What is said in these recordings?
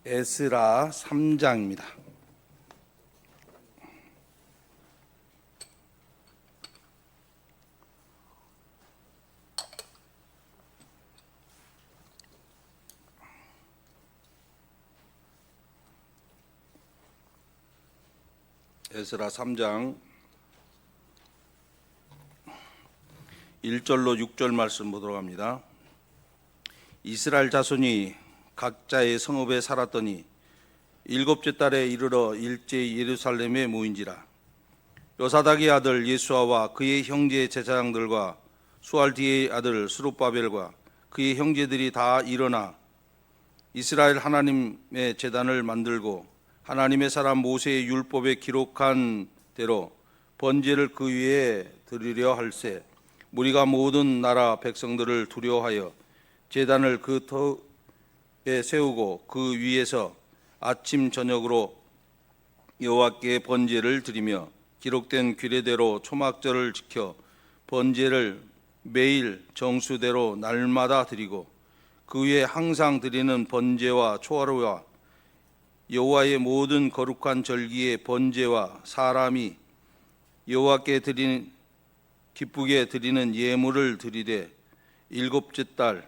에스라 3장입니다. 에스라 3장 1절로 6절 말씀 보도록 합니다. 이스라엘 자손이 각자의 성읍에 살았더니 일곱째 달에 이르러 일제히 예루살렘에 모인지라. 요사닥의 아들 예수아와 그의 형제 제사장들과 수알디의 아들 스룹바벨과 그의 형제들이 다 일어나 이스라엘 하나님의 제단을 만들고 하나님의 사람 모세의 율법에 기록한 대로 번제를 그 위에 드리려 할세. 무리가 모든 나라 백성들을 두려워하여 제단을 그 터에 세우고 그 위에서 아침 저녁으로 여호와께 번제를 드리며 기록된 규례대로 초막절을 지켜 번제를 매일 정수대로 날마다 드리고 그 위에 항상 드리는 번제와 초하루와 여호와의 모든 거룩한 절기의 번제와 사람이 여호와께 기쁘게 드리는 예물을 드리되 일곱째 달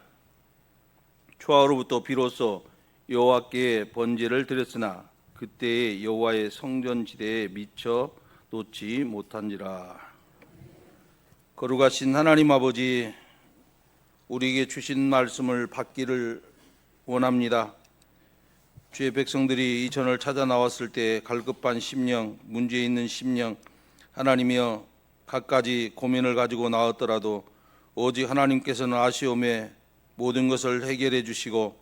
초하루부터 비로소 여호와께 번제를 드렸으나 그때에 여호와의 성전지대에 미쳐 놓지 못한지라. 거룩하신 하나님 아버지, 우리에게 주신 말씀을 받기를 원합니다. 주의 백성들이 이 전을 찾아 나왔을 때 갈급한 심령, 문제 있는 심령, 하나님이여 갖가지 고민을 가지고 나왔더라도 오직 하나님께서는 아쉬움에 모든 것을 해결해 주시고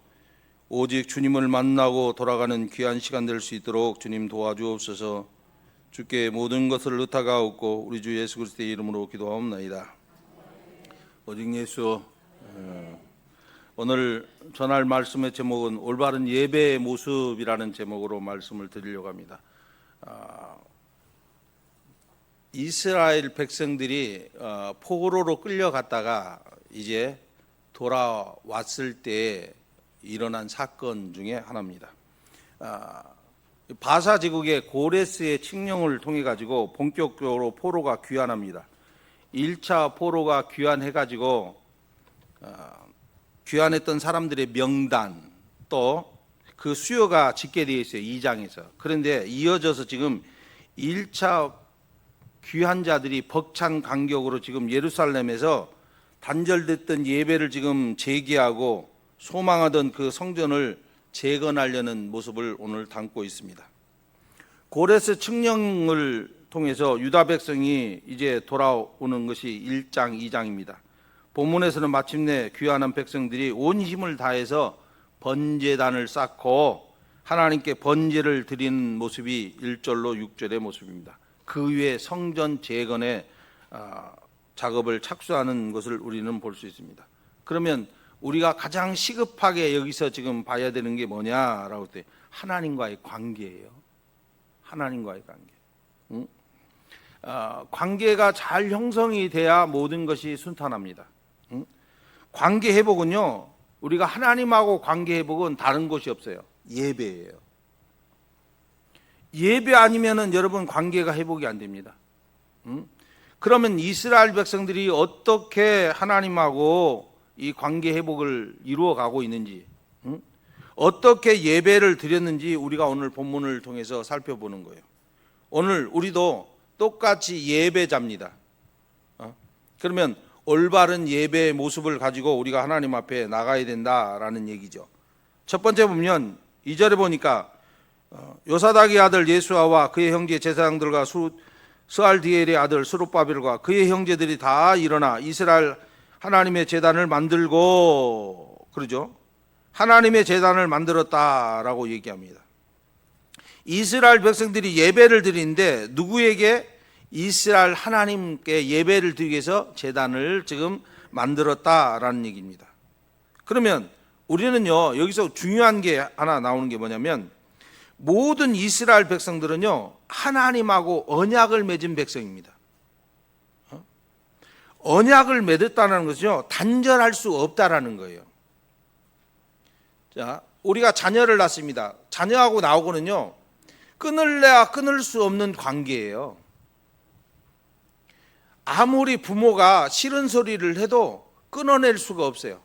오직 주님을 만나고 돌아가는 귀한 시간 될 수 있도록 주님 도와주옵소서. 주께 모든 것을 의탁하옵고 우리 주 예수 그리스도의 이름으로 기도하옵나이다. 오직 예수. 오늘 전할 말씀의 제목은 올바른 예배의 모습이라는 제목으로 말씀을 드리려고 합니다. 이스라엘 백성들이 포로로 끌려갔다가 이제 돌아왔을 때 일어난 사건 중에 하나입니다. 바사 제국의 고레스의 칙령을 통해 가지고 본격적으로 포로가 귀환합니다. 1차 포로가 귀환해 가지고 귀환했던 사람들의 명단 또 그 수요가 집계되어 있어요. 2장에서. 그런데 이어져서 지금 1차 귀환자들이 벅찬 간격으로 지금 예루살렘에서 단절됐던 예배를 지금 재개하고 소망하던 그 성전을 재건하려는 모습을 오늘 담고 있습니다. 고레스 칙령을 통해서 유다 백성이 이제 돌아오는 것이 1장, 2장입니다. 본문에서는 마침내 귀환한 백성들이 온 힘을 다해서 번제단을 쌓고 하나님께 번제를 드리는 모습이 1절로 6절의 모습입니다. 그 위에 성전 재건의 작업을 착수하는 것을 우리는 볼 수 있습니다. 그러면 우리가 가장 시급하게 여기서 지금 봐야 되는 게 뭐냐라고 할 때 하나님과의 관계예요. 하나님과의 관계. 관계가 잘 형성이 돼야 모든 것이 순탄합니다. 관계 회복은요, 우리가 하나님하고 관계 회복은 다른 곳이 없어요. 예배예요. 예배 아니면은 여러분 관계가 회복이 안 됩니다. 그러면 이스라엘 백성들이 어떻게 하나님하고 이 관계 회복을 이루어가고 있는지, 어떻게 예배를 드렸는지 우리가 오늘 본문을 통해서 살펴보는 거예요. 오늘 우리도 똑같이 예배자입니다. 그러면 올바른 예배의 모습을 가지고 우리가 하나님 앞에 나가야 된다라는 얘기죠. 첫 번째 보면 2절에 보니까 요사닥의 아들 예수아와 그의 형제 제사장들과 스알디엘의 아들 스룹바벨과 그의 형제들이 다 일어나 이스라엘 하나님의 제단을 만들고, 그러죠? 하나님의 제단을 만들었다라고 얘기합니다. 이스라엘 백성들이 예배를 드리는데 누구에게? 이스라엘 하나님께 예배를 드리기 위해서 제단을 지금 만들었다라는 얘기입니다. 그러면 우리는요, 여기서 중요한 게 하나 나오는 게 뭐냐면 모든 이스라엘 백성들은요, 하나님하고 언약을 맺은 백성입니다. 언약을 맺었다는 것은요, 단절할 수 없다라는 거예요. 자, 우리가 자녀를 낳습니다. 자녀하고 나하고는요, 끊을래야 끊을 수 없는 관계예요. 아무리 부모가 싫은 소리를 해도 끊어낼 수가 없어요.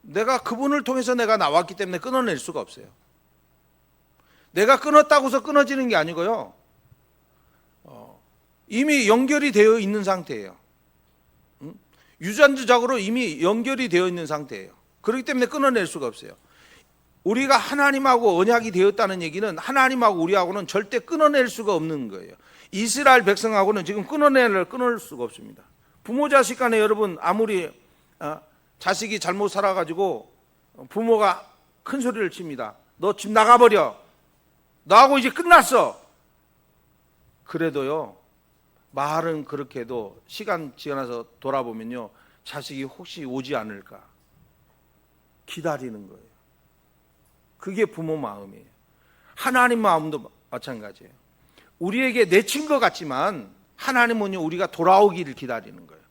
내가 그분을 통해서 내가 나왔기 때문에 끊어낼 수가 없어요. 내가 끊었다고 해서 끊어지는 게 아니고요, 이미 연결이 되어 있는 상태예요. 유전자적으로 이미 연결이 되어 있는 상태예요. 그렇기 때문에 끊어낼 수가 없어요. 우리가 하나님하고 언약이 되었다는 얘기는 하나님하고 우리하고는 절대 끊어낼 수가 없는 거예요. 이스라엘 백성하고는 지금 끊을 수가 없습니다. 부모 자식 간에 여러분, 아무리 자식이 잘못 살아가지고 부모가 큰 소리를 칩니다. 너 집 나가버려. 너하고 이제 끝났어. 그래도요, 말은 그렇게 해도 시간 지나서 돌아보면요, 자식이 혹시 오지 않을까 기다리는 거예요. 그게 부모 마음이에요. 하나님 마음도 마찬가지예요. 우리에게 내친 것 같지만 하나님은요, 우리가 돌아오기를 기다리는 거예요.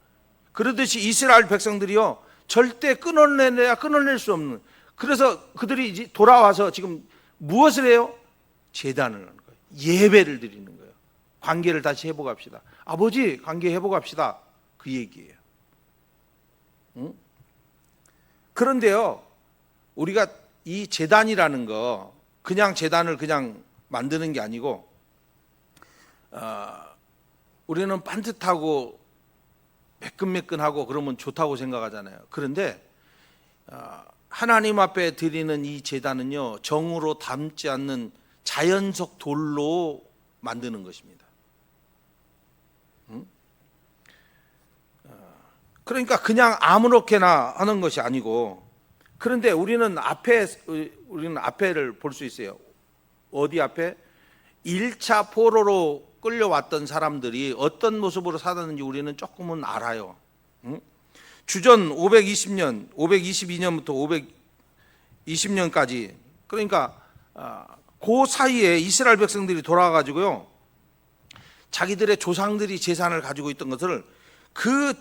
그러듯이 이스라엘 백성들이요, 절대 끊어내야 끊어낼 수 없는, 그래서 그들이 이제 돌아와서 지금 무엇을 해요? 제단을 하는 거예요. 예배를 드리는 거예요. 관계를 다시 회복합시다. 아버지, 관계 회복합시다. 그 얘기예요. 응? 그런데요, 우리가 이 제단이라는 거, 그냥 제단을 그냥 만드는 게 아니고, 우리는 반듯하고 매끈매끈하고 그러면 좋다고 생각하잖아요. 그런데 하나님 앞에 드리는 이 제단은요, 정으로 담지 않는 자연석 돌로 만드는 것입니다. 그러니까 그냥 아무렇게나 하는 것이 아니고, 그런데 우리는 앞에를 볼 수 있어요. 어디 앞에? 1차 포로로 끌려왔던 사람들이 어떤 모습으로 살았는지 우리는 조금은 알아요. 주전 520년, 522년부터 520년까지, 그러니까 그 사이에 이스라엘 백성들이 돌아와가지고요, 자기들의 조상들이 재산을 가지고 있던 것을, 그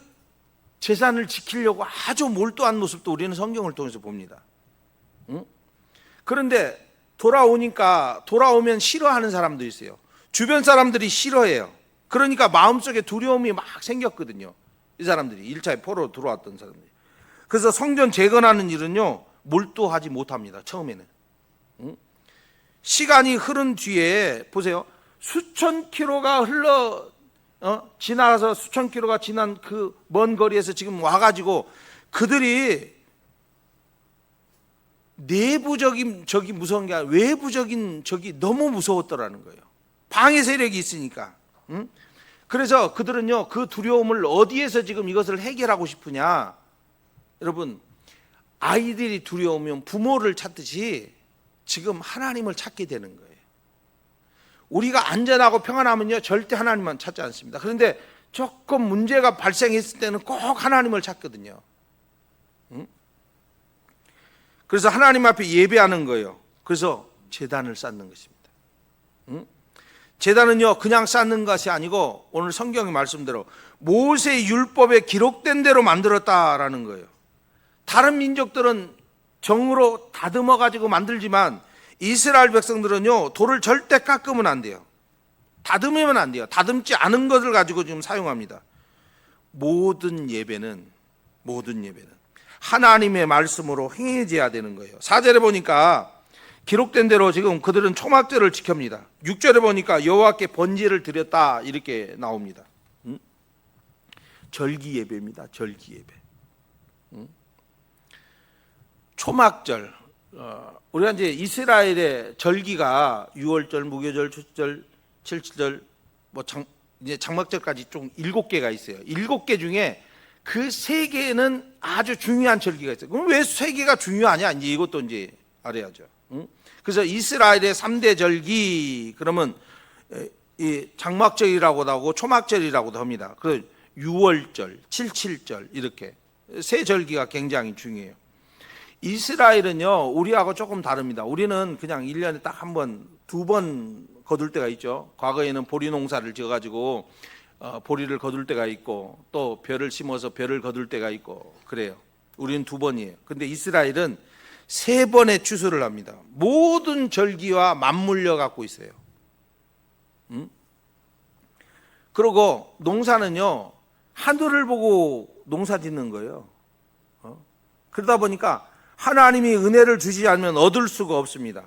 재산을 지키려고 아주 몰두한 모습도 우리는 성경을 통해서 봅니다. 그런데 돌아오면 싫어하는 사람도 있어요. 주변 사람들이 싫어해요. 그러니까 마음속에 두려움이 막 생겼거든요. 이 사람들이 1차에 포로로 들어왔던 사람들이. 그래서 성전 재건하는 일은요, 몰두하지 못합니다. 처음에는. 시간이 흐른 뒤에 보세요. 수천 킬로가 지나가서 수천 킬로가 지난 그 먼 거리에서 지금 와가지고 그들이 내부적인 적이 무서운 게 아니라 외부적인 적이 너무 무서웠더라는 거예요. 방해 세력이 있으니까. 그래서 그들은요, 그 두려움을 어디에서 지금 이것을 해결하고 싶으냐? 여러분, 아이들이 두려우면 부모를 찾듯이 지금 하나님을 찾게 되는 거예요. 우리가 안전하고 평안하면요, 절대 하나님만 찾지 않습니다. 그런데 조금 문제가 발생했을 때는 꼭 하나님을 찾거든요. 그래서 하나님 앞에 예배하는 거예요. 그래서 제단을 쌓는 것입니다. 제단은요, 그냥 쌓는 것이 아니고 오늘 성경의 말씀대로 모세 율법에 기록된 대로 만들었다라는 거예요. 다른 민족들은 정으로 다듬어 가지고 만들지만 이스라엘 백성들은요, 돌을 절대 깎으면 안 돼요. 다듬으면 안 돼요. 다듬지 않은 것을 가지고 지금 사용합니다. 모든 예배는 하나님의 말씀으로 행해져야 되는 거예요. 4절에 보니까 기록된 대로 지금 그들은 초막절을 지킵니다. 6절에 보니까 여호와께 번제를 드렸다 이렇게 나옵니다. 절기 예배입니다. 절기 예배. 초막절. 우리가 이제 이스라엘의 절기가 6월절, 무교절, 추수절, 칠칠절, 이제 장막절까지 총 7개가 있어요. 7개 중에 그 3개는 아주 중요한 절기가 있어요. 그럼 왜 3개가 중요하냐? 이제 이것도 이제 알아야죠. 그래서 이스라엘의 3대 절기, 그러면 이 장막절이라고도 하고 초막절이라고도 합니다. 그래서 6월절, 칠칠절 이렇게 3절기가 굉장히 중요해요. 이스라엘은요, 우리하고 조금 다릅니다. 우리는 그냥 1년에 딱 한 번, 2번 거둘 때가 있죠. 과거에는 보리 농사를 지어가지고 보리를 거둘 때가 있고, 또 벼를 심어서 벼를 거둘 때가 있고 그래요. 우리는 2번이에요. 근데 이스라엘은 3번의 추수를 합니다. 모든 절기와 맞물려 갖고 있어요. 그리고 농사는요, 하늘을 보고 농사 짓는 거예요. 그러다 보니까 하나님이 은혜를 주시지 않으면 얻을 수가 없습니다.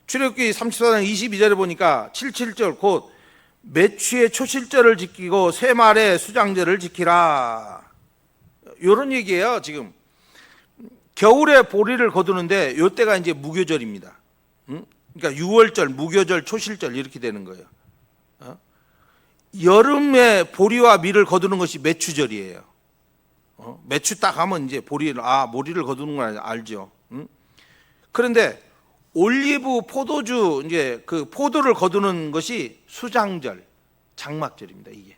출애굽기 34장 22절에 보니까 77절 곧 매취의 초실절을 지키고 새말의 수장절을 지키라. 이런 얘기예요. 지금 겨울에 보리를 거두는데 이때가 이제 무교절입니다. 그러니까 6월절, 무교절, 초실절 이렇게 되는 거예요. 여름에 보리와 밀을 거두는 것이 매추절이에요. 매추 딱 하면 이제 보리를 거두는 걸 알죠. 그런데 올리브, 포도주, 이제 그 포도를 거두는 것이 수장절, 장막절입니다. 이게.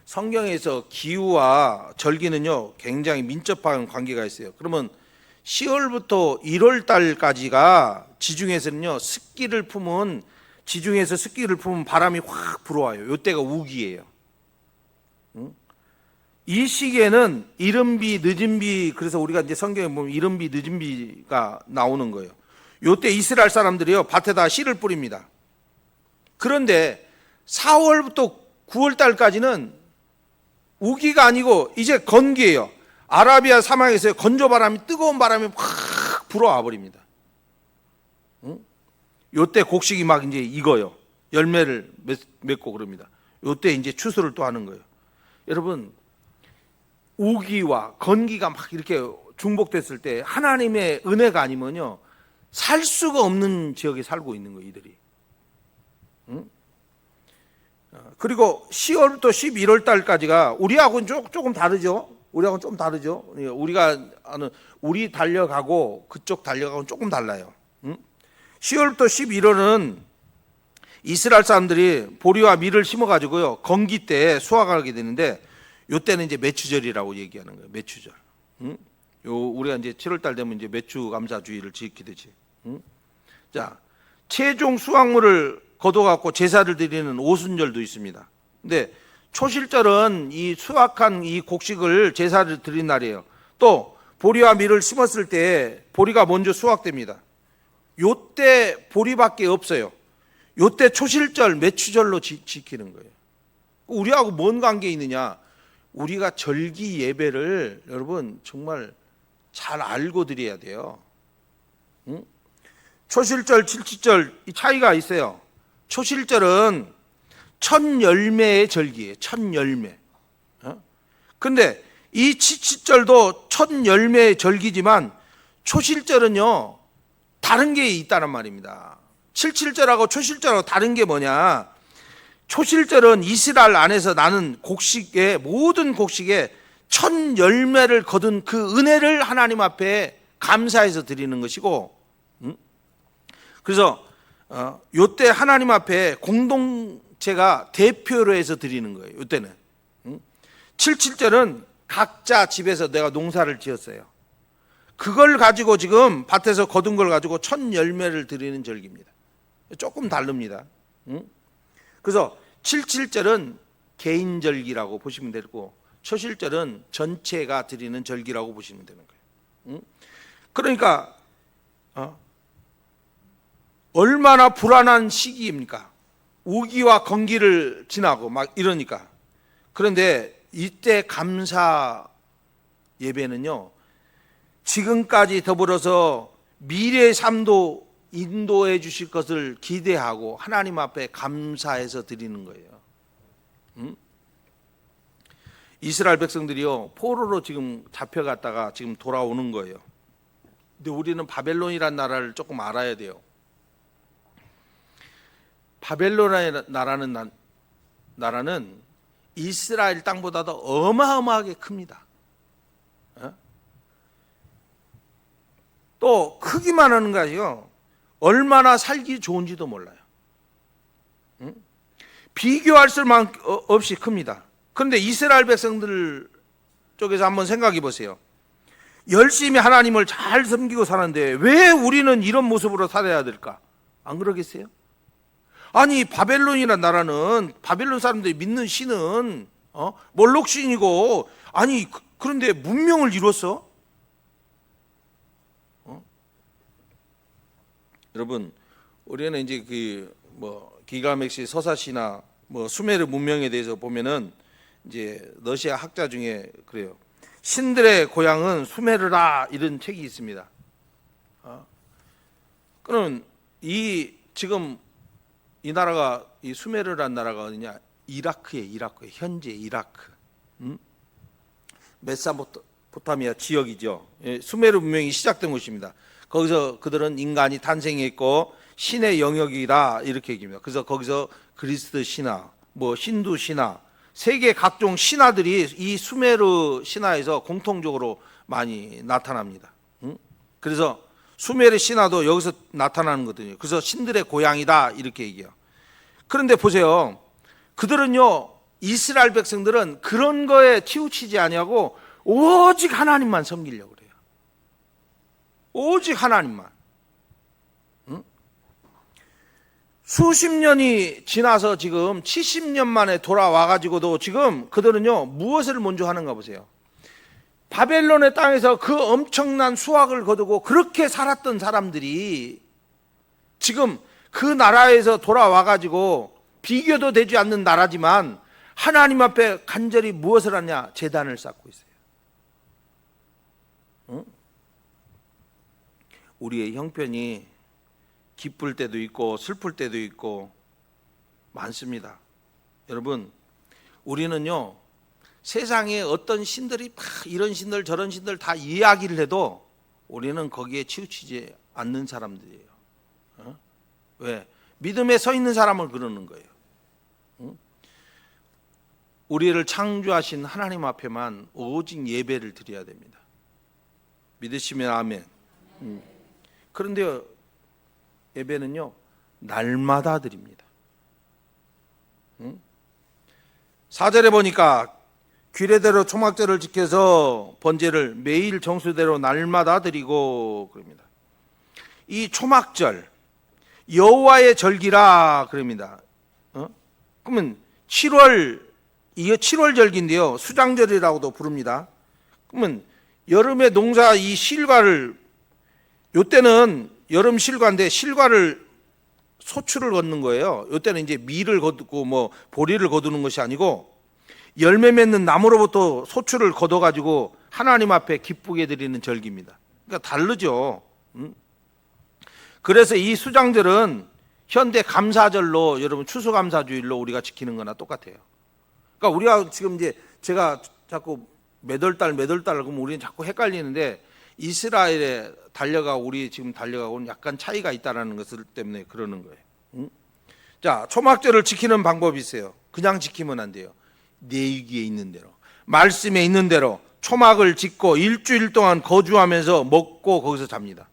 성경에서 기후와 절기는요, 굉장히 민첩한 관계가 있어요. 그러면 10월부터 1월 달까지가 지중해에서는요, 지중해에서 습기를 품은 바람이 확 불어와요. 이때가 우기예요. 이 시기에는 이른 비, 늦은 비, 그래서 우리가 이제 성경에 보면 이른 비, 늦은 비가 나오는 거예요. 이때 이스라엘 사람들이요, 밭에다 씨를 뿌립니다. 그런데 4월부터 9월 달까지는 우기가 아니고 이제 건기예요. 아라비아 사막에서 건조바람이, 뜨거운 바람이 확 불어와 버립니다. 요때 곡식이 막 이제 익어요. 열매를 맺고 그럽니다. 요때 이제 추수를 또 하는 거예요. 여러분, 우기와 건기가 막 이렇게 중복됐을 때 하나님의 은혜가 아니면요, 살 수가 없는 지역에 살고 있는 거예요, 이들이. 그리고 10월부터 11월 달까지가 우리하고는 조금 다르죠. 우리하고는 좀 다르죠. 우리가 아는 우리 달려가고 그쪽 달려가고는 조금 달라요. 10월부터 11월은 이스라엘 사람들이 보리와 밀을 심어가지고요, 건기 때 수확하게 되는데, 요때는 이제 매추절이라고 얘기하는 거예요. 매추절. 우리가 이제 7월 달 되면 이제 매추 감사주의를 지키듯이. 자, 최종 수확물을 거둬갖고 제사를 드리는 오순절도 있습니다. 근데 초실절은 이 수확한 이 곡식을 제사를 드린 날이에요. 또 보리와 밀을 심었을 때 보리가 먼저 수확됩니다. 요때 보리밖에 없어요. 요때 초실절, 매추절로 지키는 거예요. 우리하고 뭔 관계 있느냐? 우리가 절기 예배를 여러분 정말 잘 알고 드려야 돼요. 초실절, 칠칠절 이 차이가 있어요. 초실절은 첫 열매의 절기예요. 첫 열매. 근데 이 칠칠절도 첫 열매의 절기지만 초실절은요, 다른 게 있다는 말입니다. 칠칠절하고 초실절하고 다른 게 뭐냐? 초실절은 이스라엘 안에서 나는 곡식의 모든 곡식의 첫 열매를 거둔 그 은혜를 하나님 앞에 감사해서 드리는 것이고, 그래서 요때 하나님 앞에 공동체가 대표로 해서 드리는 거예요. 요때는 77절은 각자 집에서 내가 농사를 지었어요. 그걸 가지고 지금 밭에서 거둔 걸 가지고 첫 열매를 드리는 절기입니다. 조금 다릅니다. 그래서 77절은 개인절기라고 보시면 되고, 초실절은 전체가 드리는 절기라고 보시면 되는 거예요. 그러니까 얼마나 불안한 시기입니까? 우기와 건기를 지나고 막 이러니까. 그런데 이때 감사 예배는요, 지금까지 더불어서 미래의 삶도 인도해 주실 것을 기대하고 하나님 앞에 감사해서 드리는 거예요. 이스라엘 백성들이요, 포로로 지금 잡혀갔다가 지금 돌아오는 거예요. 근데 우리는 바벨론이라는 나라를 조금 알아야 돼요. 바벨론이라는 나라는 이스라엘 땅보다도 어마어마하게 큽니다. 또 크기만 하는 거 아니에요. 얼마나 살기 좋은지도 몰라요. 비교할 수만 없이 큽니다. 그런데 이스라엘 백성들 쪽에서 한번 생각해 보세요. 열심히 하나님을 잘 섬기고 사는데 왜 우리는 이런 모습으로 살아야 될까? 안 그러겠어요? 아니, 바벨론이라는 나라는, 바벨론 사람들이 믿는 신은 몰록 신이고, 아니 그런데 문명을 이뤘어? 여러분, 우리는 이제 기가 맥시 서사시나 수메르 문명에 대해서 보면은 이제 러시아 학자 중에 그래요. 신들의 고향은 수메르라 이런 책이 있습니다. 그럼 지금 이 나라가 이 수메르란 나라가 어디냐? 이라크에 현재 이라크. 메소포타미아 지역이죠. 수메르 문명이 시작된 곳입니다. 거기서 그들은 인간이 탄생했고 신의 영역이다 이렇게 얘기합니다. 그래서 거기서 그리스 신화, 힌두 신화, 세계 각종 신화들이 이 수메르 신화에서 공통적으로 많이 나타납니다. 그래서 수메르 신화도 여기서 나타나는 거거든요. 그래서 신들의 고향이다 이렇게 얘기해요. 그런데 보세요. 그들은요, 이스라엘 백성들은 그런 거에 치우치지 아니하고 오직 하나님만 섬기려고 그래요. 오직 하나님만. 수십 년이 지나서 지금 70년 만에 돌아와가지고도 지금 그들은요, 무엇을 먼저 하는가 보세요. 바벨론의 땅에서 그 엄청난 수확을 거두고 그렇게 살았던 사람들이 지금 그 나라에서 돌아와가지고 비교도 되지 않는 나라지만 하나님 앞에 간절히 무엇을 하냐? 제단을 쌓고 있어요. 우리의 형편이 기쁠 때도 있고 슬플 때도 있고 많습니다. 여러분, 우리는요, 세상에 어떤 신들이 막 이런 신들 저런 신들 다 이야기를 해도 우리는 거기에 치우치지 않는 사람들이에요. 왜? 믿음에 서 있는 사람을 그러는 거예요. 우리를 창조하신 하나님 앞에만 오직 예배를 드려야 됩니다. 믿으시면 아멘. 그런데 예배는요, 날마다 드립니다. 4절에 보니까 규례대로 초막절을 지켜서 번제를 매일 정수대로 날마다 드리고 그럽니다. 이 초막절, 여호와의 절기라 그럽니다. 그러면 이게 7월 절기인데요, 수장절이라고도 부릅니다. 그러면 여름에 농사 이 실과를, 요때는 여름 실과인데 실과를 소출을 걷는 거예요. 요때는 이제 밀을 거두고 보리를 거두는 것이 아니고 열매 맺는 나무로부터 소출을 걷어가지고 하나님 앞에 기쁘게 드리는 절기입니다. 그러니까 다르죠. 그래서 이 수장절은 현대 감사절로, 여러분 추수감사주일로 우리가 지키는 거나 똑같아요. 그러니까 우리가 지금 이제 제가 자꾸 몇 월 달 그러면 우리는 자꾸 헷갈리는데 이스라엘에 달려가고 우리 지금 달려가고는 약간 차이가 있다는 것을 때문에 그러는 거예요. 자, 초막절을 지키는 방법이 있어요. 그냥 지키면 안 돼요. 내위기에 있는 대로, 말씀에 있는 대로 초막을 짓고 일주일 동안 거주하면서 먹고 거기서 잡니다.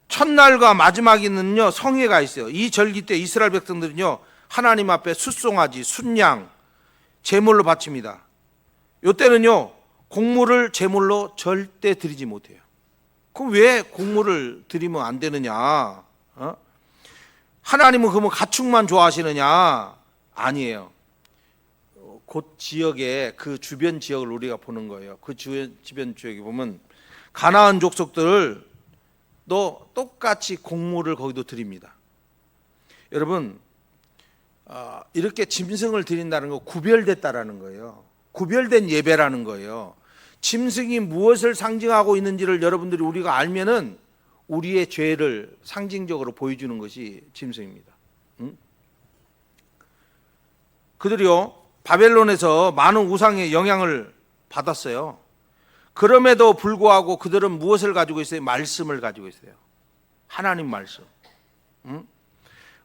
첫날과 마지막에는요, 성회가 있어요. 이 절기 때 이스라엘 백성들은요, 하나님 앞에 숫송아지, 순양 제물로 바칩니다. 이때는요, 곡물을 제물로 절대 드리지 못해요. 그럼 왜 곡물을 드리면 안 되느냐? 하나님은 그러면 가축만 좋아하시느냐? 아니에요. 곧 지역에 그 주변 지역을 우리가 보는 거예요. 그 주변 지역에 보면 가나안 족속들도 똑같이 곡물을 거기도 드립니다. 여러분, 이렇게 짐승을 드린다는 거 구별됐다라는 거예요. 구별된 예배라는 거예요. 짐승이 무엇을 상징하고 있는지를 여러분들이 우리가 알면은 우리의 죄를 상징적으로 보여주는 것이 짐승입니다. 그들이요, 바벨론에서 많은 우상의 영향을 받았어요. 그럼에도 불구하고 그들은 무엇을 가지고 있어요? 말씀을 가지고 있어요. 하나님 말씀.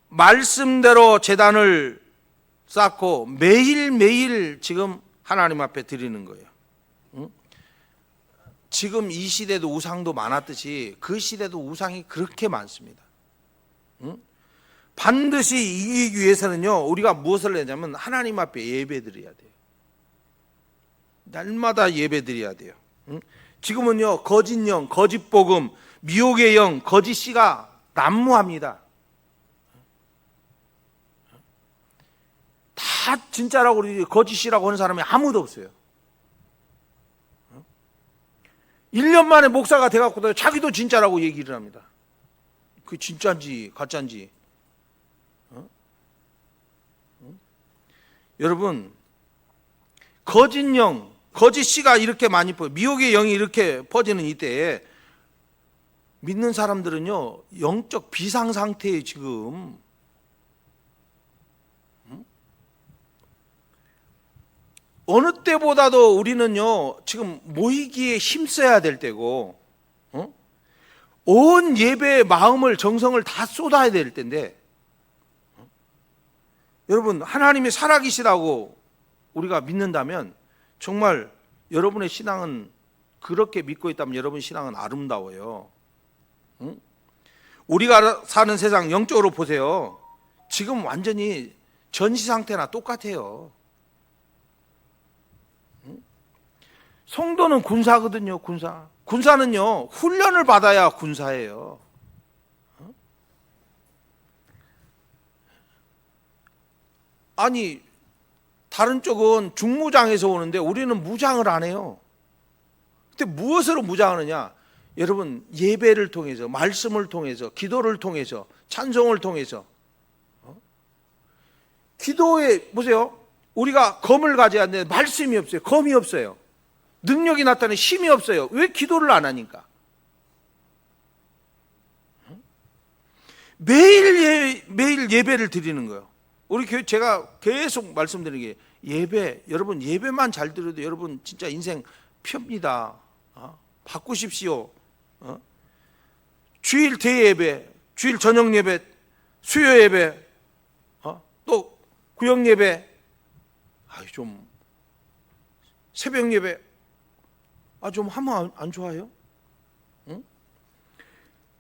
말씀대로 제단을 쌓고 매일매일 지금 하나님 앞에 드리는 거예요. 지금 이 시대도 우상도 많았듯이 그 시대도 우상이 그렇게 많습니다. 반드시 이기기 위해서는요, 우리가 무엇을 하냐면 하나님 앞에 예배 드려야 돼요. 날마다 예배 드려야 돼요. 지금은요, 거짓 영, 거짓 복음, 미혹의 영, 거짓 씨가 난무합니다. 다 진짜라고 거짓이라고 하는 사람이 아무도 없어요. 1년 만에 목사가 돼갖고 자기도 진짜라고 얘기를 합니다. 그게 진짜인지 가짜인지. 여러분, 거짓 영, 거짓 씨가 이렇게 많이 미혹의 영이 이렇게 퍼지는 이때에 믿는 사람들은요, 영적 비상 상태에 지금. 어느 때보다도 우리는요, 지금 모이기에 힘써야 될 때고, 온 예배의 마음을, 정성을 다 쏟아야 될 때인데, 여러분, 하나님이 살아계시다고 우리가 믿는다면, 정말 여러분의 신앙은, 그렇게 믿고 있다면 여러분 신앙은 아름다워요. 우리가 사는 세상 영적으로 보세요. 지금 완전히 전시 상태나 똑같아요. 성도는 군사거든요, 군사. 군사는요, 훈련을 받아야 군사예요. 아니, 다른 쪽은 중무장에서 오는데 우리는 무장을 안 해요. 근데 무엇으로 무장하느냐? 여러분, 예배를 통해서, 말씀을 통해서, 기도를 통해서, 찬송을 통해서. 기도에 보세요. 우리가 검을 가져야 하는데 말씀이 없어요. 검이 없어요. 능력이 나타나는 힘이 없어요. 왜 기도를 안 하니까? 매일 예배를 드리는 거예요. 우리 교회 제가 계속 말씀드리는 게 예배, 여러분 예배만 잘 드려도 여러분 진짜 인생 펴입니다. 바꾸십시오. 주일 대예배, 주일 저녁 예배, 수요 예배, 또 구역 예배, 좀 새벽 예배, 좀 하면 안 좋아요? 응?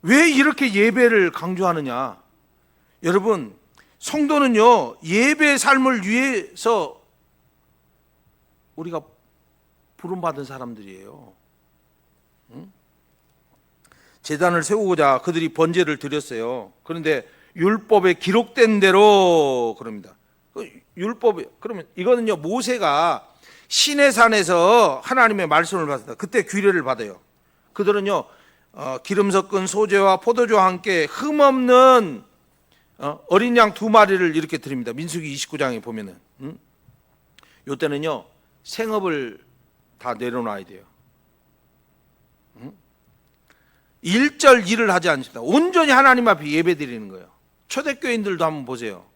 왜 이렇게 예배를 강조하느냐? 여러분, 성도는요, 예배의 삶을 위해서 우리가 부름받은 사람들이에요. 응? 제단을 세우고자 그들이 번제를 드렸어요. 그런데 율법에 기록된 대로 그럽니다. 율법에, 그러면 이거는요, 모세가 시내산에서 하나님의 말씀을 받았다. 그때 규례를 받아요. 그들은요, 기름 섞은 소재와 포도주와 함께 흠없는 어린 양 2마리를 이렇게 드립니다. 민수기 29장에 보면은. 요때는요, 생업을 다 내려놔야 돼요. 일절 일을 하지 않습니다. 온전히 하나님 앞에 예배 드리는 거예요. 초대교인들도 한번 보세요.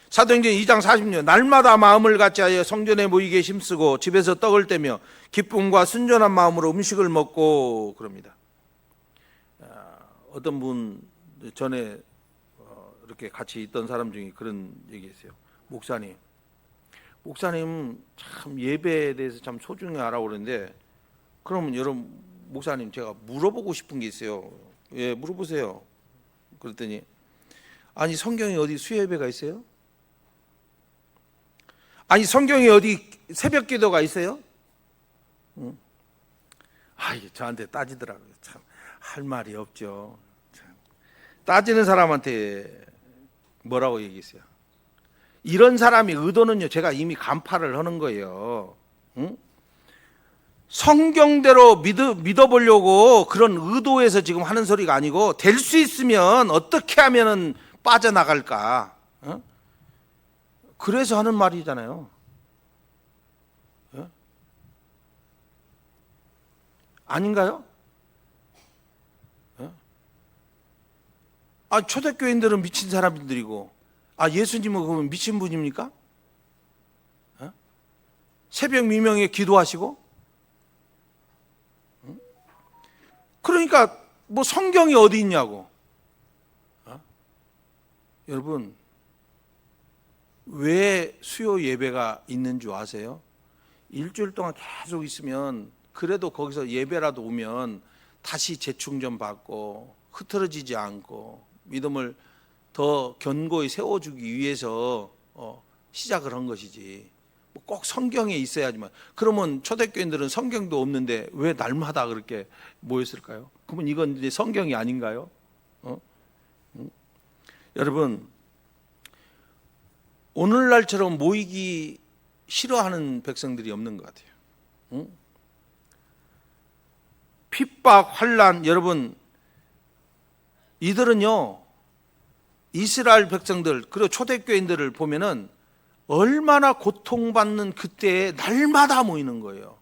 사도행전 2장 40년, 날마다 마음을 같이 하여 성전에 모이게 힘쓰고 집에서 떡을 떼며 기쁨과 순전한 마음으로 음식을 먹고 그럽니다. 어떤 분 전에 이렇게 같이 있던 사람 중에 그런 얘기했어요. 목사님 참 예배에 대해서 참 소중히 알아고 그러는데, 그러면 여러분 목사님 제가 물어보고 싶은 게 있어요. 예, 물어보세요. 그랬더니, 아니 성경에 어디 수요 예배가 있어요? 아니 성경에 어디 새벽 기도가 있어요? 저한테 따지더라고요. 참 할 말이 없죠. 참. 따지는 사람한테 뭐라고 얘기했어요? 이런 사람이 의도는요, 제가 이미 간파를 하는 거예요. 성경대로 믿어보려고 그런 의도에서 지금 하는 소리가 아니고, 될 수 있으면 어떻게 하면 빠져나갈까? 그래서 하는 말이잖아요. 아닌가요? 초대교인들은 미친 사람들이고, 예수님은 그러면 미친 분입니까? 새벽 미명에 기도하시고? 그러니까 뭐 성경이 어디 있냐고. 여러분, 왜 수요 예배가 있는 줄 아세요? 일주일 동안 계속 있으면, 그래도 거기서 예배라도 오면 다시 재충전 받고 흐트러지지 않고 믿음을 더 견고히 세워주기 위해서 시작을 한 것이지, 꼭 성경에 있어야지만. 그러면 초대교인들은 성경도 없는데 왜 날마다 그렇게 모였을까요? 그러면 이건 이제 성경이 아닌가요? 여러분, 오늘날처럼 모이기 싫어하는 백성들이 없는 것 같아요. 핍박, 환란, 여러분 이들은요 이스라엘 백성들 그리고 초대교인들을 보면은 얼마나 고통받는 그때에 날마다 모이는 거예요.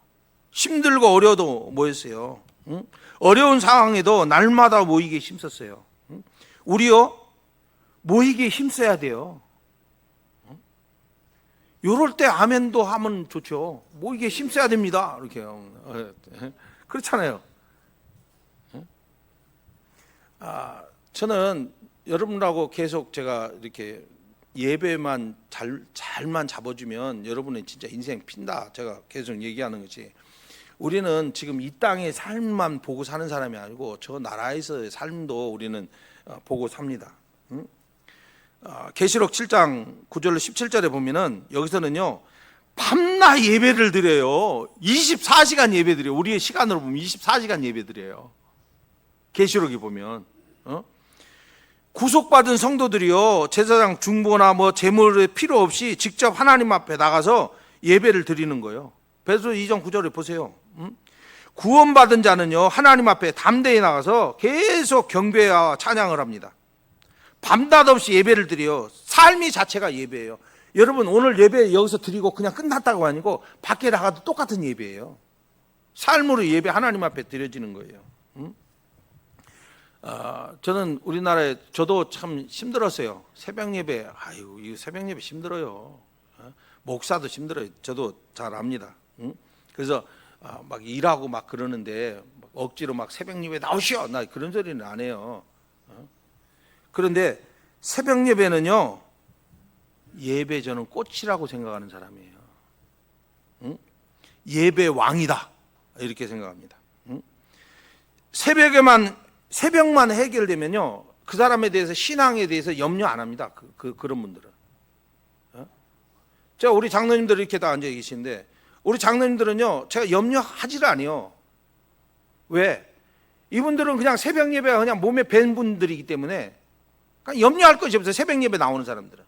힘들고 어려도 모였어요. 응? 어려운 상황에도 날마다 모이게 힘썼어요. 응? 우리요 모이게 힘써야 돼요. 요럴 때 아멘도 하면 좋죠. 모이게 힘써야 됩니다. 이렇게요. 그렇잖아요. 저는 여러분하고 계속 제가 이렇게 예배만 잘만 잡아주면 여러분의 진짜 인생 핀다. 제가 계속 얘기하는 거지. 우리는 지금 이 땅의 삶만 보고 사는 사람이 아니고 저 나라에서의 삶도 우리는 보고 삽니다. 계시록 7장 9절로 17절에 보면은 여기서는요 밤낮 예배를 드려요. 24시간 예배 드려요. 우리의 시간으로 보면 24시간 예배 드려요. 계시록에 보면 구속받은 성도들이요 제사장 중보나 뭐 제물의 필요 없이 직접 하나님 앞에 나가서 예배를 드리는 거예요. 베드로 2장 9절에 보세요. 구원받은 자는요 하나님 앞에 담대히 나가서 계속 경배와 찬양을 합니다. 밤낮 없이 예배를 드려요. 삶이 자체가 예배예요. 여러분 오늘 예배 여기서 드리고 그냥 끝났다고 아니고 밖에 나가도 똑같은 예배예요. 삶으로 예배 하나님 앞에 드려지는 거예요. 저는 우리나라에 저도 참 힘들었어요. 새벽 예배, 아유 이 새벽 예배 힘들어요. 목사도 힘들어요. 저도 잘 압니다. 그래서 막 일하고 막 그러는데 막 억지로 막 새벽 예배 나오시오. 나 그런 소리는 안 해요. 그런데 새벽 예배는요 예배 저는 꽃이라고 생각하는 사람이에요. 예배 왕이다 이렇게 생각합니다. 새벽만 해결되면요 그 사람에 대해서 신앙에 대해서 염려 안 합니다. 그런 분들은. 제가 우리 장로님들 이렇게 다 앉아 계시는데 우리 장로님들은요 제가 염려하지를 않아요. 왜? 이분들은 그냥 새벽 예배가 그냥 몸에 밴 분들이기 때문에 그러니까 염려할 것이 없어요. 새벽 예배 나오는 사람들은.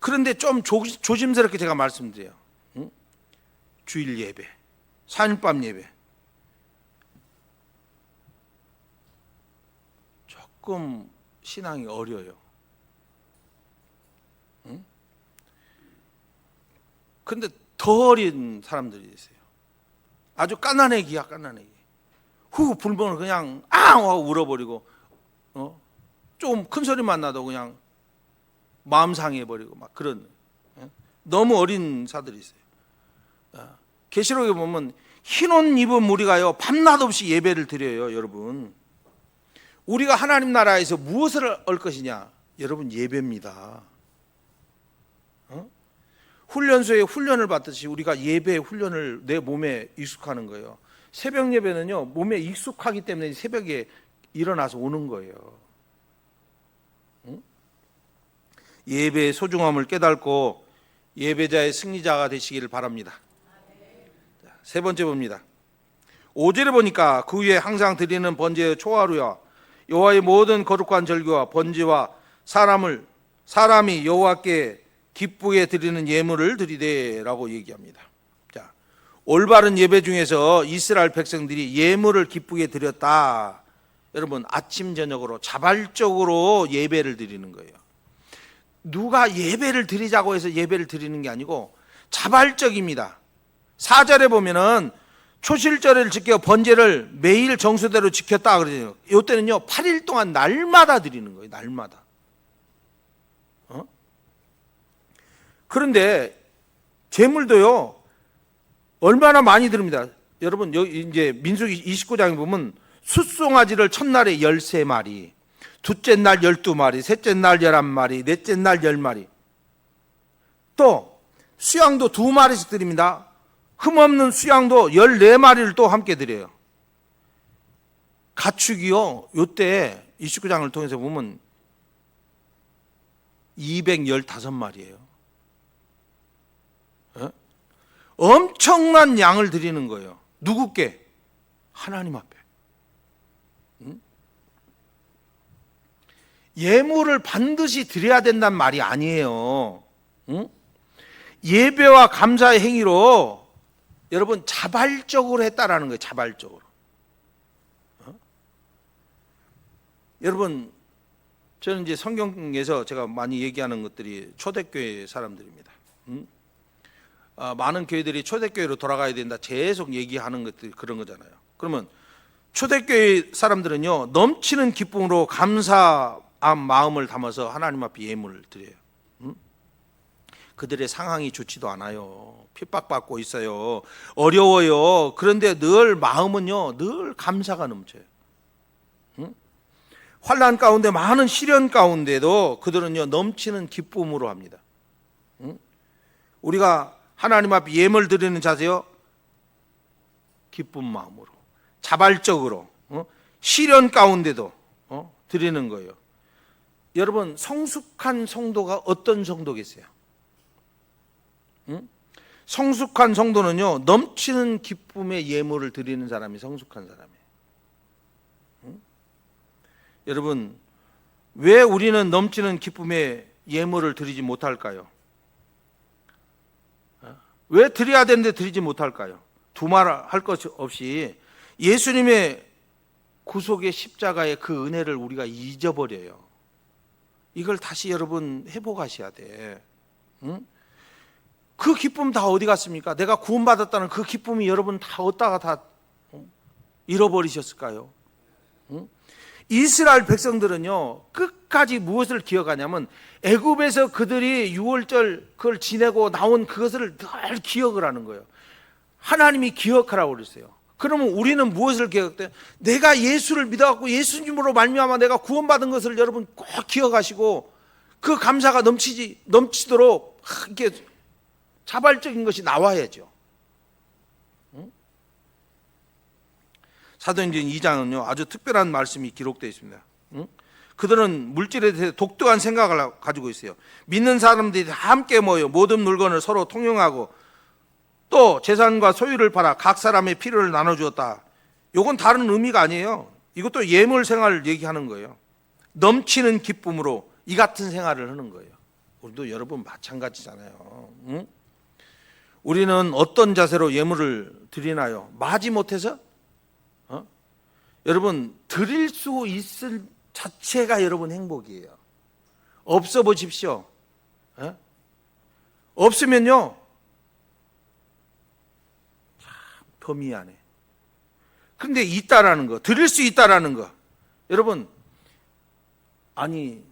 그런데 좀 조심스럽게 제가 말씀드려요. 주일 예배, 4일밤 예배 조금 신앙이 어려요. 그런데 더 어린 사람들이 있어요. 아주 깐난애기야 깐난애기. 후 불멍을 그냥 앙 하고 울어버리고 좀 큰 소리만 나도 그냥 마음 상해버리고 막 그런 너무 어린 사들이 있어요. 계시록에 보면 흰 옷 입은 무리가요 밤낮 없이 예배를 드려요. 여러분 우리가 하나님 나라에서 무엇을 얻을 것이냐? 여러분 예배입니다. 훈련소에 훈련을 받듯이 우리가 예배의 훈련을 내 몸에 익숙하는 거예요. 새벽 예배는요 몸에 익숙하기 때문에 새벽에 일어나서 오는 거예요. 예배의 소중함을 깨닫고 예배자의 승리자가 되시기를 바랍니다. 세 번째 봅니다. 5절에 보니까 그 위에 항상 드리는 번제의 초하루와 여호와의 모든 거룩한 절기와 번제와 사람이 여호와께 기쁘게 드리는 예물을 드리되라고 얘기합니다. 자, 올바른 예배 중에서 이스라엘 백성들이 예물을 기쁘게 드렸다. 여러분 아침 저녁으로 자발적으로 예배를 드리는 거예요. 누가 예배를 드리자고 해서 예배를 드리는 게 아니고 자발적입니다. 4절에 보면은 초실절을 지켜 번제를 매일 정수대로 지켰다 그러죠. 이때는요 8일 동안 날마다 드리는 거예요. 날마다. 그런데 제물도요 얼마나 많이 드립니다. 여러분 여기 이제 민수기 29장에 보면 숫송아지를 첫날에 13마리, 둘째 날 12마리, 셋째 날 11마리, 넷째 날 10마리. 또 수양도 2마리씩 드립니다. 흠없는 수양도 14마리를 또 함께 드려요. 가축이요 요때 29장을 통해서 보면 215마리예요. 엄청난 양을 드리는 거예요. 누구께? 하나님 앞에. 예물을 반드시 드려야 된다는 말이 아니에요. 예배와 감사의 행위로 여러분 자발적으로 했다라는 거예요. 자발적으로. 여러분 저는 이제 성경에서 제가 많이 얘기하는 것들이 초대교회 사람들입니다. 많은 교회들이 초대교회로 돌아가야 된다 계속 얘기하는 것들이 그런 거잖아요. 그러면 초대교회 사람들은요 넘치는 기쁨으로 감사한 마음을 담아서 하나님 앞에 예물을 드려요. 그들의 상황이 좋지도 않아요. 핍박받고 있어요. 어려워요. 그런데 늘 마음은요 늘 감사가 넘쳐요. 환난 가운데 많은 시련 가운데도 그들은요 넘치는 기쁨으로 합니다. 우리가 하나님 앞에 예물 드리는 자세요 기쁜 마음으로 자발적으로 시련 가운데도 드리는 거예요. 여러분 성숙한 성도가 어떤 성도겠어요? 성숙한 성도는요 넘치는 기쁨의 예물을 드리는 사람이 성숙한 사람이에요. 여러분 왜 우리는 넘치는 기쁨의 예물을 드리지 못할까요? 왜 드려야 되는데 드리지 못할까요? 두말할 것 없이 예수님의 구속의 십자가의 그 은혜를 우리가 잊어버려요. 이걸 다시 여러분 회복하셔야 돼. 그 기쁨 다 어디 갔습니까? 내가 구원받았다는 그 기쁨이 여러분 다 어디다가 다 잃어버리셨을까요? 이스라엘 백성들은요 끝까지 무엇을 기억하냐면 애굽에서 그들이 유월절 그걸 지내고 나온 그것을 늘 기억을 하는 거예요. 하나님이 기억하라고 그랬어요. 그러면 우리는 무엇을 기억해요? 내가 예수를 믿어갖고 예수님으로 말미암아 내가 구원받은 것을 여러분 꼭 기억하시고 그 감사가 넘치도록 이렇게 자발적인 것이 나와야죠. 사도행전 2장은요 아주 특별한 말씀이 기록되어 있습니다. 그들은 물질에 대해 독특한 생각을 가지고 있어요. 믿는 사람들이 함께 모여 모든 물건을 서로 통용하고 또 재산과 소유를 팔아 각 사람의 필요를 나눠주었다. 이건 다른 의미가 아니에요. 이것도 예물 생활을 얘기하는 거예요. 넘치는 기쁨으로 이 같은 생활을 하는 거예요. 우리도 여러분 마찬가지잖아요. 우리는 어떤 자세로 예물을 드리나요? 마지못해서? 여러분 드릴 수 있을 자체가 여러분 행복이에요. 없어 보십시오. 없으면요 더 미안해. 근데 있다라는 거, 드릴 수 있다라는 거, 여러분 아니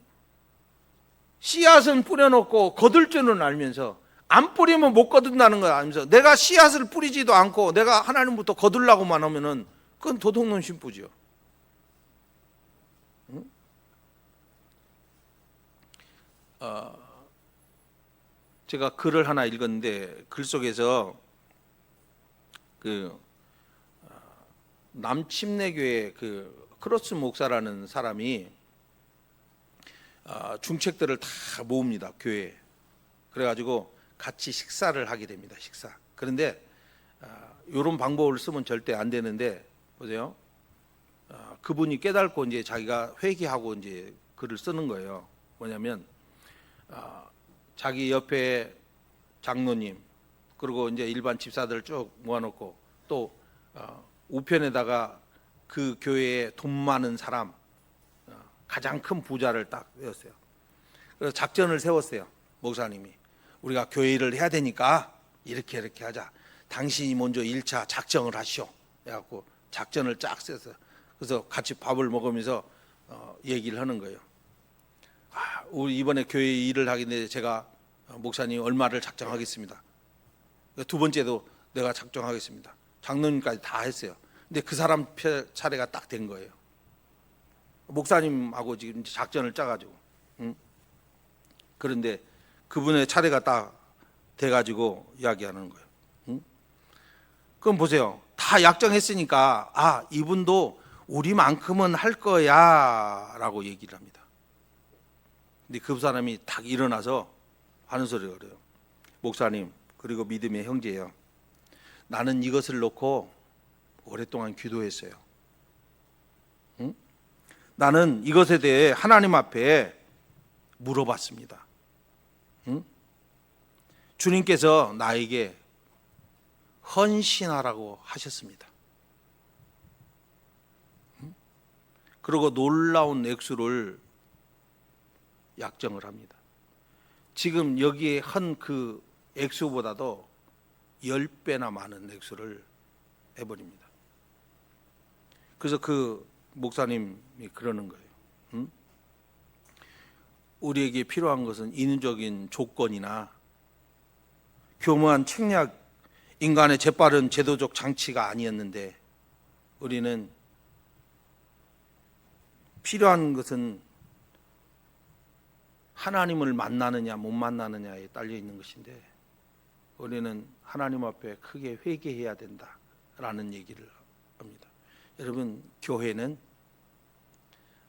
씨앗은 뿌려놓고 거둘 줄은 알면서 안 뿌리면 못 거둔다는 걸 알면서 내가 씨앗을 뿌리지도 않고 내가 하나님부터 거둘라고만 하면은 그건 도둑놈 심부지요. 제가 글을 하나 읽었는데 글 속에서 그 남침내교회 그 크로스 목사라는 사람이 중책들을 다 모읍니다 교회에. 그래가지고 같이 식사를 하게 됩니다. 식사. 그런데 이런 방법을 쓰면 절대 안 되는데 보세요. 그분이 깨닫고 이제 자기가 회개하고 이제 글을 쓰는 거예요. 뭐냐면 자기 옆에 장로님 그리고 이제 일반 집사들 쭉 모아놓고 또 우편에다가 그 교회에 돈 많은 사람 가장 큰 부자를 딱 외웠어요. 그래서 작전을 세웠어요. 목사님이 우리가 교회 일을 해야 되니까 이렇게 하자. 당신이 먼저 1차 작정을 하시오. 해갖고 작전을 쫙 세웠어요. 그래서 같이 밥을 먹으면서 얘기를 하는 거예요. 우리 이번에 교회 일을 하겠는데 제가 목사님 얼마를 작정하겠습니다. 두 번째도 내가 작정하겠습니다. 장로님까지 다 했어요. 근데 그 사람 차례가 딱 된 거예요. 목사님하고 지금 작전을 짜가지고. 그런데 그분의 차례가 딱 돼가지고 이야기하는 거예요. 그럼 보세요. 다 약정했으니까 이분도 우리만큼은 할 거야 라고 얘기를 합니다. 근데 그 사람이 딱 일어나서 하는 소리가 그래요. 목사님 그리고 믿음의 형제예요. 나는 이것을 놓고 오랫동안 기도했어요. 나는 이것에 대해 하나님 앞에 물어봤습니다. 주님께서 나에게 헌신하라고 하셨습니다. 그리고 놀라운 액수를 약정을 합니다. 지금 여기에 한 그 액수보다도 10배나 많은 액수를 해버립니다. 그래서 그 목사님이 그러는 거예요. 우리에게 필요한 것은 인위적인 조건이나 교묘한 책략, 인간의 재빠른 제도적 장치가 아니었는데, 우리는 필요한 것은 하나님을 만나느냐 못 만나느냐에 딸려 있는 것인데, 우리는 하나님 앞에 크게 회개해야 된다라는 얘기를 합니다. 여러분, 교회는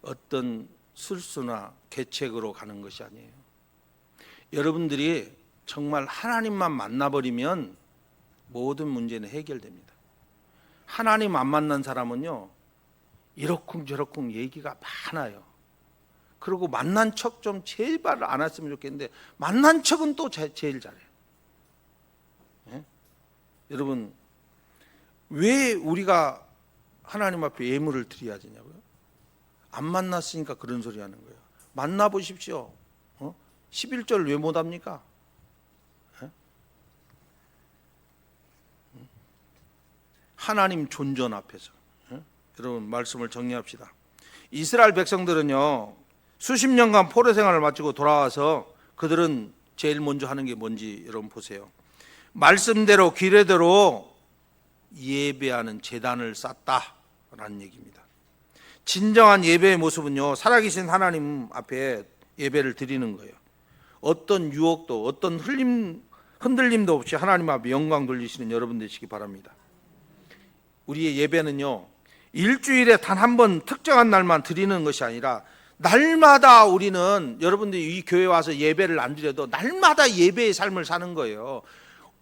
어떤 술수나 계책으로 가는 것이 아니에요. 여러분들이 정말 하나님만 만나버리면 모든 문제는 해결됩니다. 하나님 안 만난 사람은요, 이러쿵저러쿵 얘기가 많아요. 그리고 만난 척 좀 제발 안 했으면 좋겠는데, 만난 척은 또 제일 잘해요. 예? 여러분, 왜 우리가 하나님 앞에 예물을 드려야 되냐고요? 안 만났으니까 그런 소리 하는 거예요. 만나보십시오. 11절 왜 못합니까? 예? 하나님 존전 앞에서. 예? 여러분, 말씀을 정리합시다. 이스라엘 백성들은요, 수십 년간 포로 생활을 마치고 돌아와서 그들은 제일 먼저 하는 게 뭔지 여러분 보세요. 말씀대로 규례대로 예배하는 제단을 쌓았다라는 얘기입니다. 진정한 예배의 모습은요, 살아계신 하나님 앞에 예배를 드리는 거예요. 어떤 유혹도, 어떤 흔들림도 없이 하나님 앞에 영광 돌리시는 여러분 되시기 바랍니다. 우리의 예배는요, 일주일에 단 한 번 특정한 날만 드리는 것이 아니라 날마다, 우리는 여러분들이 이 교회 와서 예배를 안 드려도 날마다 예배의 삶을 사는 거예요.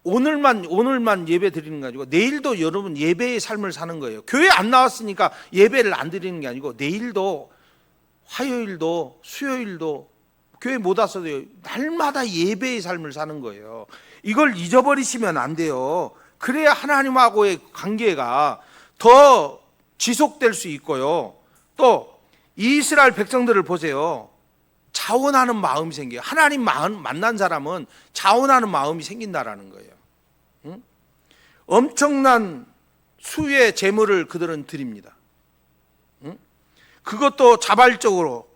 오늘만 예배 드리는 게 아니고 내일도 여러분 예배의 삶을 사는 거예요. 교회 안 나왔으니까 예배를 안 드리는 게 아니고, 내일도, 화요일도, 수요일도, 교회 못 왔어도 날마다 예배의 삶을 사는 거예요. 이걸 잊어버리시면 안 돼요. 그래야 하나님하고의 관계가 더 지속될 수 있고요. 또 이스라엘 백성들을 보세요. 자원하는 마음이 생겨요. 하나님 만난 사람은 자원하는 마음이 생긴다라는 거예요. 응? 엄청난 수의 재물을 그들은 드립니다. 응? 그것도 자발적으로,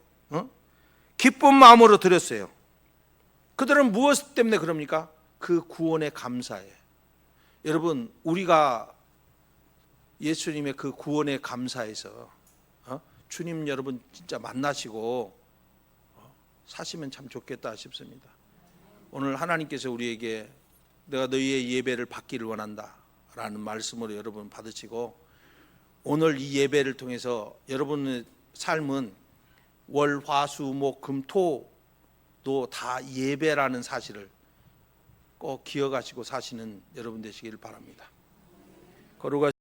기쁜 마음으로 드렸어요. 그들은 무엇 때문에 그럽니까? 그 구원에 감사해. 여러분, 우리가 예수님의 그 구원에 감사해서 주님 여러분 진짜 만나시고 사시면 참 좋겠다 싶습니다. 오늘 하나님께서 우리에게 내가 너희의 예배를 받기를 원한다 라는 말씀으로 여러분 받으시고, 오늘 이 예배를 통해서 여러분의 삶은 월, 화, 수, 목, 금, 토도 다 예배라는 사실을 꼭 기억하시고 사시는 여러분 되시길 바랍니다. 거룩하신